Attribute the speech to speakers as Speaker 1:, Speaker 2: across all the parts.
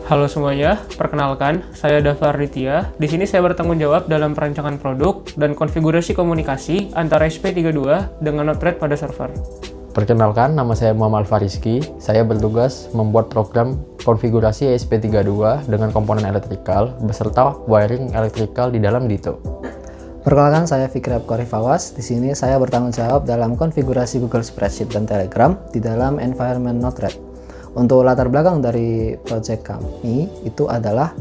Speaker 1: Halo semuanya, perkenalkan, saya Dava Arditya. Di sini saya bertanggung jawab dalam perancangan produk dan konfigurasi komunikasi antara SP32 dengan Node-RED pada server.
Speaker 2: Perkenalkan, nama saya Muhammad Fariski. Saya bertugas membuat program konfigurasi ESP32 dengan komponen elektrikal beserta wiring elektrikal di dalam Ditto.
Speaker 3: Perkenalkan, saya Fikri Abqari Fawaz. Di sini saya bertanggung jawab dalam konfigurasi Google Spreadsheet dan Telegram di dalam environment Node-RED. Untuk latar belakang dari project kami itu adalah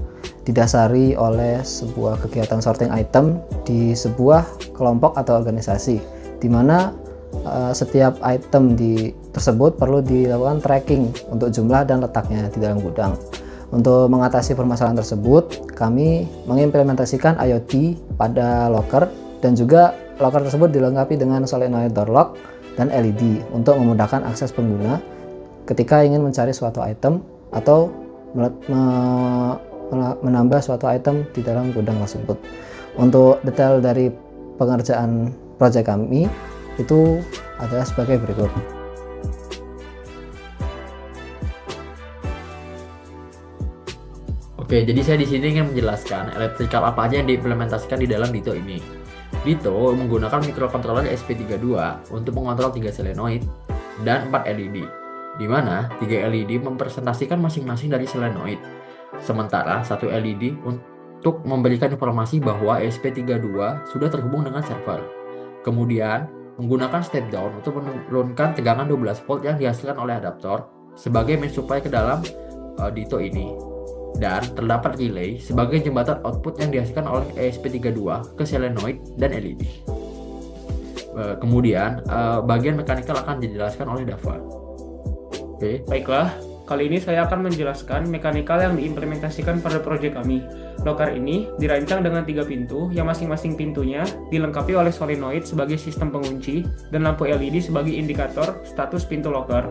Speaker 3: didasari oleh sebuah kegiatan sorting item di sebuah kelompok atau organisasi, di mana setiap item tersebut perlu dilakukan tracking untuk jumlah dan letaknya di dalam gudang. Untuk mengatasi permasalahan tersebut, kami mengimplementasikan IoT pada locker dan juga locker tersebut dilengkapi dengan solenoid door lock dan LED untuk memudahkan akses pengguna ketika ingin mencari suatu item atau menambah suatu item di dalam gudang tersebut. Untuk detail dari pengerjaan proyek kami itu adalah sebagai berikut.
Speaker 2: Oke, jadi saya di sini ingin menjelaskan elektrikal apa aja yang diimplementasikan di dalam Ditto ini. Ditto menggunakan microcontroller SP32 untuk mengontrol 3 solenoid dan 4 LED, di mana 3 LED mempresentasikan masing-masing dari solenoid, sementara 1 LED untuk memberikan informasi bahwa SP32 sudah terhubung dengan server. Kemudian, menggunakan step down untuk menurunkan tegangan 12 volt yang dihasilkan oleh adaptor sebagai main supply ke dalam Ditto ini. Dan terdapat relay sebagai jembatan output yang dihasilkan oleh ESP32 ke solenoid dan LED. Kemudian, bagian mekanikal akan dijelaskan oleh Dava.
Speaker 1: Oke, baiklah. Kali ini saya akan menjelaskan mekanikal yang diimplementasikan pada proyek kami. Locker ini dirancang dengan 3 pintu yang masing-masing pintunya dilengkapi oleh solenoid sebagai sistem pengunci dan lampu LED sebagai indikator status pintu locker.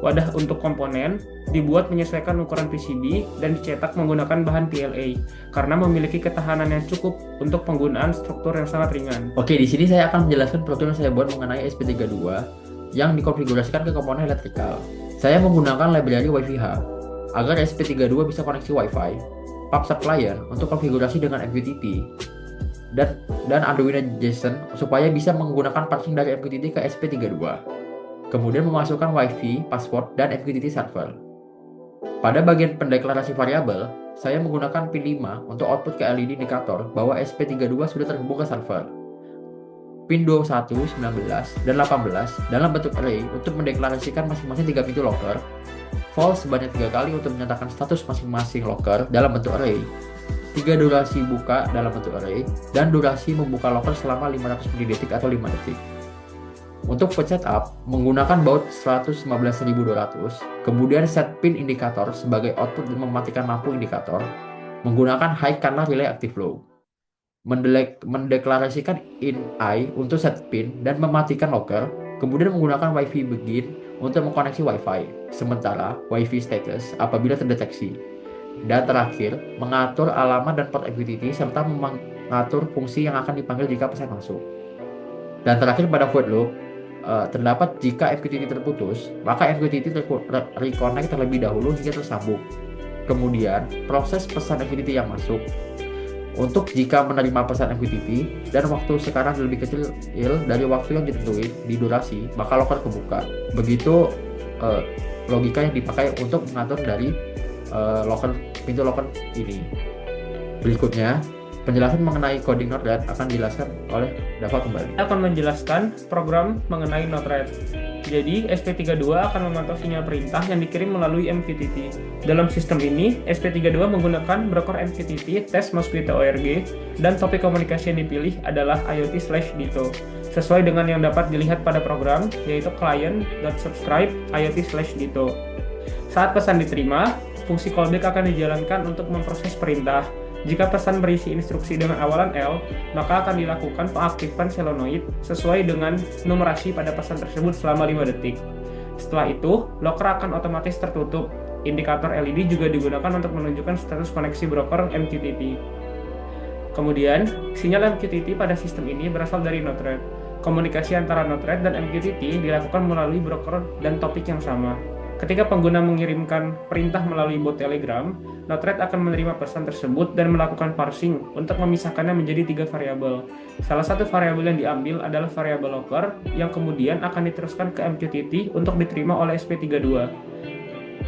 Speaker 1: Wadah untuk komponen dibuat menyesuaikan ukuran PCB dan dicetak menggunakan bahan PLA karena memiliki ketahanan yang cukup untuk penggunaan struktur yang sangat ringan.
Speaker 2: Oke, di sini saya akan menjelaskan program yang saya buat mengenai SP32 yang dikonfigurasikan ke komponen elektrikal. Saya menggunakan library Wi-Fi agar SP32 bisa koneksi Wi-Fi, PubSub client untuk konfigurasi dengan MQTT, dan Arduino JSON supaya bisa menggunakan parsing dari MQTT ke SP32. Kemudian memasukkan Wi-Fi, password, dan MQTT server. Pada bagian pendeklarasi variabel, saya menggunakan pin 5 untuk output ke LED indikator bahwa SP32 sudah terhubung ke server. Pin 21, 19, dan 18 dalam bentuk array untuk mendeklarasikan masing-masing 3 pintu locker, false sebanyak 3 kali untuk menyatakan status masing-masing locker dalam bentuk array, 3 durasi buka dalam bentuk array, dan durasi membuka locker selama 500 milidetik atau 5 detik. Untuk void setup, menggunakan baud 115200, kemudian set pin indikator sebagai output dan mematikan lampu indikator, menggunakan high karena relay active low. Mendeklarasikan in I untuk set pin dan mematikan locker, kemudian menggunakan Wi-Fi begin untuk mengkoneksi Wi-Fi, sementara Wi-Fi status apabila terdeteksi. Dan terakhir, mengatur alamat dan port MQTT serta mengatur fungsi yang akan dipanggil jika pesan masuk. Dan terakhir pada void loop, terdapat jika MQTT terputus, maka MQTT reconnect terlebih dahulu hingga tersambung. Kemudian, proses pesan MQTT yang masuk. Untuk jika menerima pesan MQTT dan waktu sekarang lebih kecil dari waktu yang ditentuin di durasi, maka locker kebuka. Begitu logika yang dipakai untuk mengatur dari pintu locker ini. Berikutnya, penjelasan mengenai coding Node-RED akan dijelaskan oleh Dava kembali.
Speaker 1: Saya akan menjelaskan program mengenai Node-RED. Jadi, SP32 akan memantau sinyal perintah yang dikirim melalui MQTT. Dalam sistem ini, SP32 menggunakan broker MQTT tes Mosquito ORG dan topik komunikasi yang dipilih adalah IoT/Ditto. Sesuai dengan yang dapat dilihat pada program, yaitu client.subscribe IoT/Ditto. Saat pesan diterima, fungsi callback akan dijalankan untuk memproses perintah. Jika pesan berisi instruksi dengan awalan L, maka akan dilakukan pengaktifan solenoid sesuai dengan numerasi pada pesan tersebut selama 5 detik. Setelah itu, locker akan otomatis tertutup. Indikator LED juga digunakan untuk menunjukkan status koneksi broker MQTT. Kemudian, sinyal MQTT pada sistem ini berasal dari Node-RED. Komunikasi antara Node-RED dan MQTT dilakukan melalui broker dan topik yang sama. Ketika pengguna mengirimkan perintah melalui bot Telegram, Node-RED akan menerima pesan tersebut dan melakukan parsing untuk memisahkannya menjadi 3 variabel. Salah satu variabel yang diambil adalah variabel locker yang kemudian akan diteruskan ke MQTT untuk diterima oleh SP32.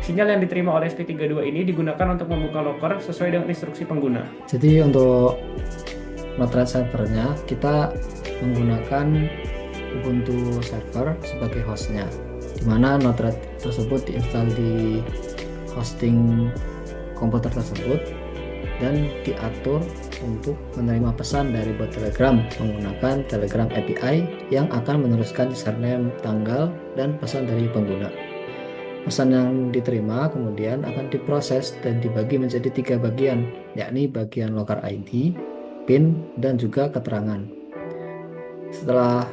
Speaker 1: Sinyal yang diterima oleh SP32 ini digunakan untuk membuka locker sesuai dengan instruksi pengguna.
Speaker 3: Jadi untuk Node-RED servernya kita menggunakan Ubuntu server sebagai hostnya, di mana Node-RED tersebut diinstal di hosting komputer tersebut dan diatur untuk menerima pesan dari bot Telegram menggunakan Telegram API yang akan meneruskan username, tanggal, dan pesan dari pengguna. Pesan yang diterima kemudian akan diproses dan dibagi menjadi 3 bagian, yakni bagian locker ID, PIN, dan juga keterangan. Setelah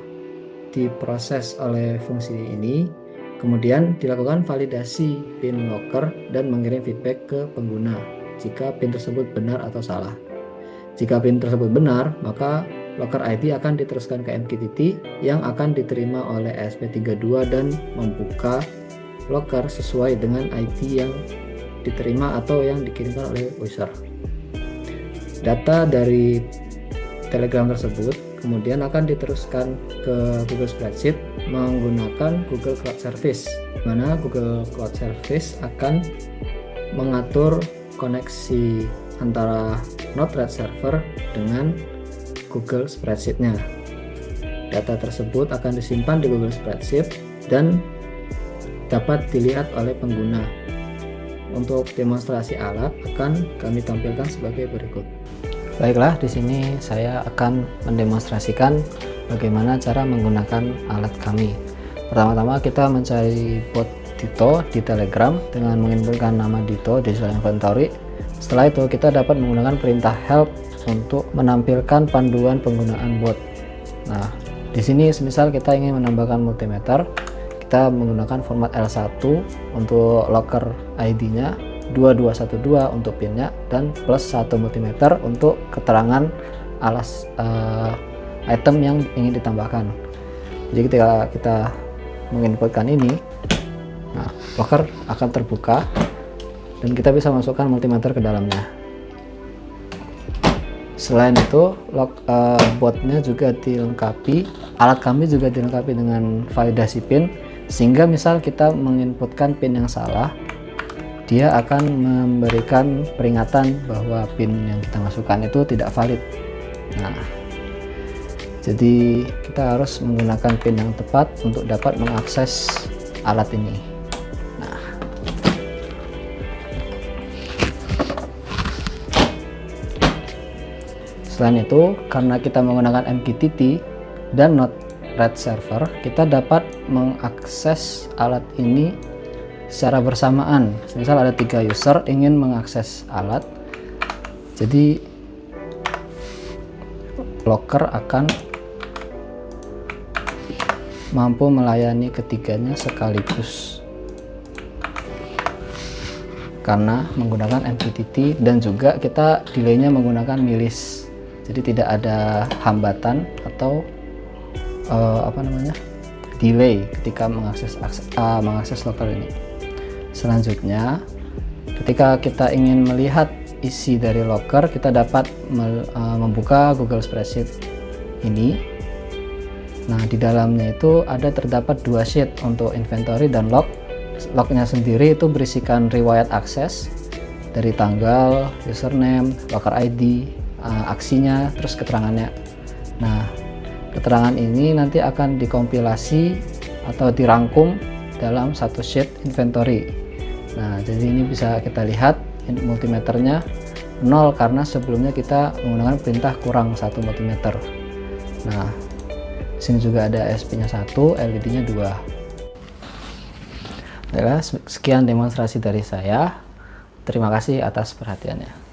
Speaker 3: diproses oleh fungsi ini, kemudian dilakukan validasi PIN locker dan mengirim feedback ke pengguna jika PIN tersebut benar atau salah. Jika PIN tersebut benar, maka locker ID akan diteruskan ke MQTT yang akan diterima oleh SP32 dan membuka locker sesuai dengan ID yang diterima atau yang dikirimkan oleh user. Data dari Telegram tersebut kemudian akan diteruskan ke Google Spreadsheet menggunakan Google Cloud Service, mana Google Cloud Service akan mengatur koneksi antara Node-RED server dengan Google Spreadsheet-nya. Data tersebut akan disimpan di Google Spreadsheet dan dapat dilihat oleh pengguna. Untuk demonstrasi alat akan kami tampilkan sebagai berikut.
Speaker 4: Baiklah, di sini saya akan mendemonstrasikan bagaimana cara menggunakan alat kami. Pertama-tama kita mencari bot Dito di Telegram dengan menginputkan nama Dito di sel inventory. Setelah itu kita dapat menggunakan perintah help untuk menampilkan panduan penggunaan bot. Nah, di sini semisal kita ingin menambahkan multimeter, kita menggunakan format L1 untuk locker ID-nya, 2212 untuk pinnya, dan plus 1 multimeter untuk keterangan alas item yang ingin ditambahkan. Jadi ketika kita menginputkan ini, nah, locker akan terbuka dan kita bisa masukkan multimeter ke dalamnya. Selain itu, botnya juga dilengkapi, alat kami juga dilengkapi dengan validasi PIN, sehingga misal kita menginputkan PIN yang salah, dia akan memberikan peringatan bahwa PIN yang kita masukkan itu tidak valid. Nah, jadi kita harus menggunakan PIN yang tepat untuk dapat mengakses alat ini. Nah, selain itu, karena kita menggunakan MQTT dan Node-RED server, kita dapat mengakses alat ini secara bersamaan. Misal ada 3 user ingin mengakses alat, jadi locker akan mampu melayani ketiganya sekaligus karena menggunakan MQTT, dan juga kita delaynya menggunakan milis, jadi tidak ada hambatan atau delay ketika mengakses locker ini. Selanjutnya, ketika kita ingin melihat isi dari locker, kita dapat membuka Google Spreadsheet ini. Nah, di dalamnya itu terdapat 2 sheet untuk inventory dan log. Lognya sendiri itu berisikan riwayat akses dari tanggal, username, locker ID, aksinya, terus keterangannya. Nah, keterangan ini nanti akan dikompilasi atau dirangkum dalam satu sheet inventory. Nah, jadi ini bisa kita lihat multimeternya 0 karena sebelumnya kita menggunakan perintah kurang 1 multimeter. Nah, di sini juga ada SP-nya 1, LED-nya 2. Baiklah, sekian demonstrasi dari saya. Terima kasih atas perhatiannya.